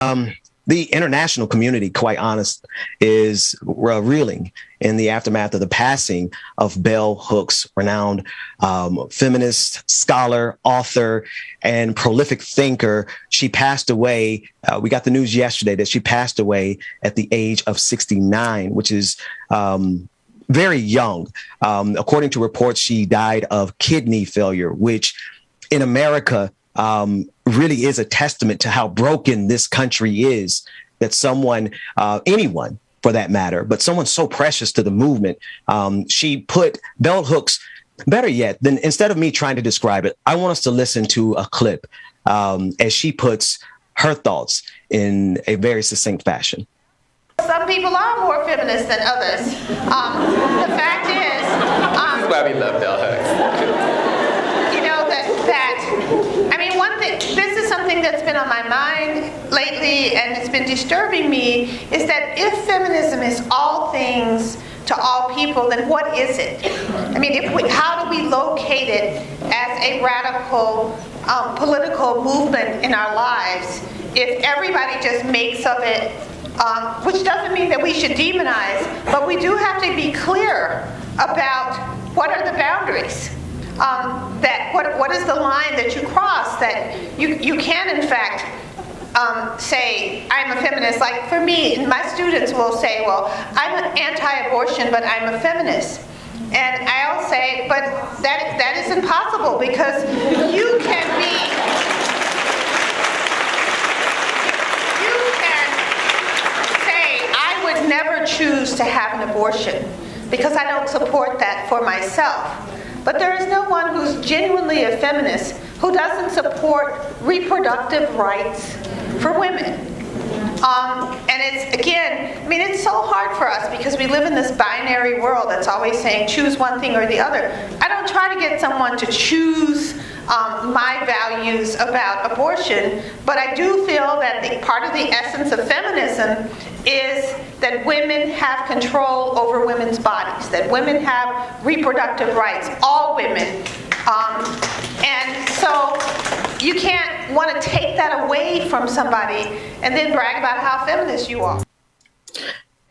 The international community, quite honest, is reeling in the aftermath of the passing of Bell Hooks, renowned feminist, scholar, author, and prolific thinker. She passed away. We got the news yesterday that she passed away at the age of 69, which is very young. According to reports, she died of kidney failure, which in America really is a testament to how broken this country is, that someone, anyone for that matter, but someone so precious to the movement, she put bell hooks, better yet, then instead of me trying to describe it, I want us to listen to a clip as she puts her thoughts in a very succinct fashion. Some people are more feminist than others. The fact is... this is why we love bell hooks. This is something that's been on my mind lately, and it's been disturbing me, is that if feminism is all things to all people, then what is it? I mean, how do we locate it as a radical political movement in our lives if everybody just makes of it, which doesn't mean that we should demonize, but we do have to be clear about what are the boundaries. That what is the line that you cross, that you can in fact say I'm a feminist. Like for me, my students will say, well, I'm an anti-abortion, but I'm a feminist. And I'll say, but that is impossible, because you can say I would never choose to have an abortion because I don't support that for myself. But there is no one who's genuinely a feminist who doesn't support reproductive rights for women. And it's, again, I mean, it's so hard for us because we live in this binary world that's always saying choose one thing or the other. I don't try to get someone to choose my values about abortion, but I do feel that part of the essence of feminism is that women have control over women's bodies, that women have reproductive rights, all women. And so you can't want to take that away from somebody and then brag about how feminist you are.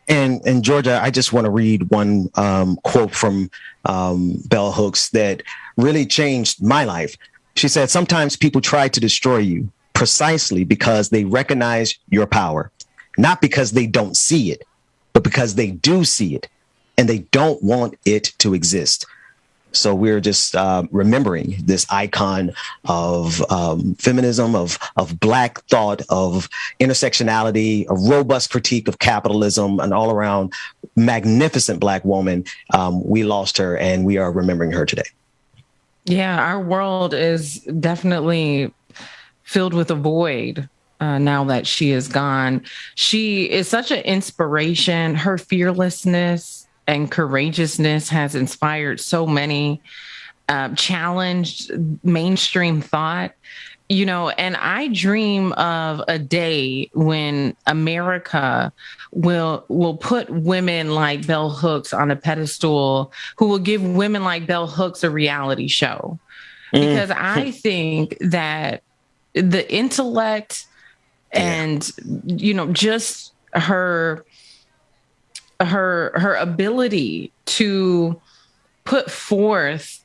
And Georgia, I just want to read one quote from Bell Hooks that really changed my life. She said, "Sometimes people try to destroy you precisely because they recognize your power, not because they don't see it, but because they do see it and they don't want it to exist." So we're just remembering this icon of feminism, of Black thought, of intersectionality, a robust critique of capitalism, an all around magnificent Black woman. We lost her and we are remembering her today. Yeah, our world is definitely filled with a void now that she is gone. She is such an inspiration. Her fearlessness and courageousness has inspired so many, challenged mainstream thought, you know, and I dream of a day when America will put women like Bell Hooks on a pedestal, who will give women like Bell Hooks a reality show. Because I think that the intellect and, you know, just her ability to put forth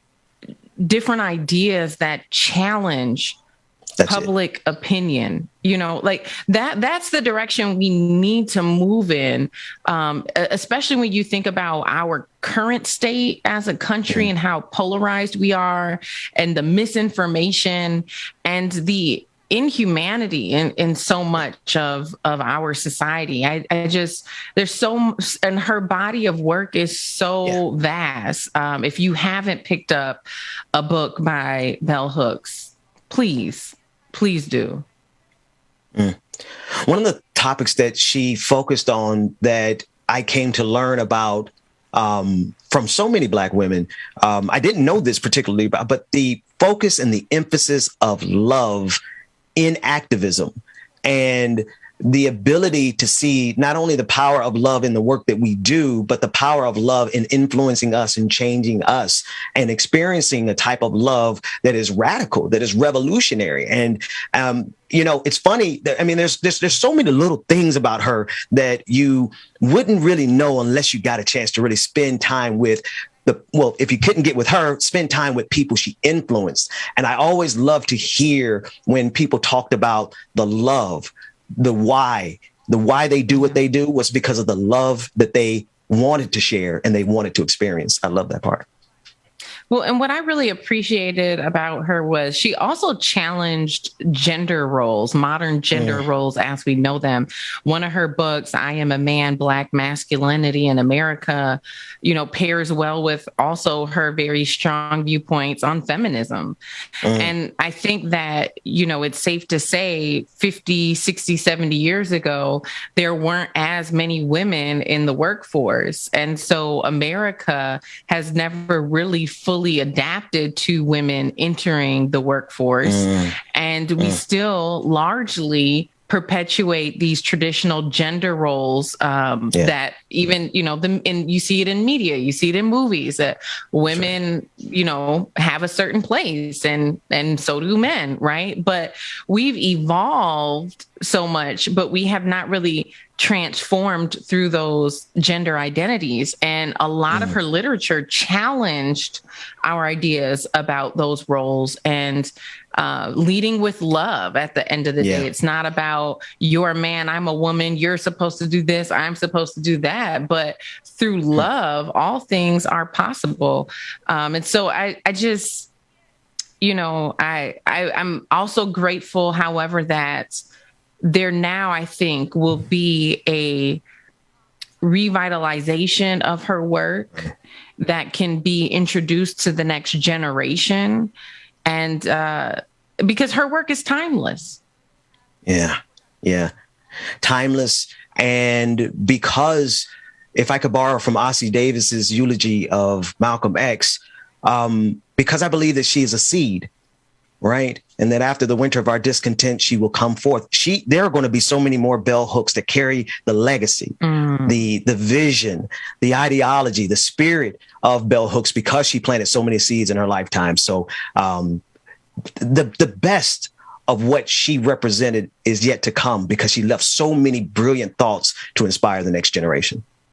different ideas that challenge public opinion, you know, like that's the direction we need to move in, especially when you think about our current state as a country and how polarized we are, and the misinformation and the inhumanity in so much of our society. I just, there's so, and her body of work is so vast. If you haven't picked up a book by Bell Hooks, please do. One of the topics that she focused on that I came to learn about from so many Black women, I didn't know this particularly, but the focus and the emphasis of love in activism and the ability to see not only the power of love in the work that we do, but the power of love in influencing us and changing us and experiencing a type of love that is radical, that is revolutionary. And, it's funny that, there's so many little things about her that you wouldn't really know unless you got a chance to really spend time with if you couldn't get with her, spend time with people she influenced. And I always love to hear when people talked about the love, the why they do what they do was because of the love that they wanted to share and they wanted to experience. I love that part. Well, and what I really appreciated about her was she also challenged gender roles, modern gender roles as we know them. One of her books, I Am a Man, Black Masculinity in America, pairs well with also her very strong viewpoints on feminism. And I think that, it's safe to say 50, 60, 70 years ago, there weren't as many women in the workforce. And so America has never really fully adapted to women entering the workforce. And we still largely perpetuate these traditional gender roles that even, and you see it in media, you see it in movies that women, have a certain place and so do men, right? But we've evolved so much, but we have not really transformed through those gender identities. And a lot of her literature challenged our ideas about those roles and leading with love at the end of the day. It's not about you're a man, I'm a woman, you're supposed to do this, I'm supposed to do that. But through love, all things are possible. And so I just, I'm also grateful, however, that there now, I think, will be a revitalization of her work that can be introduced to the next generation. And because her work is timeless. Yeah. Timeless. And because if I could borrow from Ossie Davis's eulogy of Malcolm X, because I believe that she is a seed, right? And that after the winter of our discontent, she will come forth. There are going to be so many more bell hooks that carry the legacy, the vision, the ideology, the spirit of bell hooks, because she planted so many seeds in her lifetime. So the best of what she represented is yet to come, because she left so many brilliant thoughts to inspire the next generation.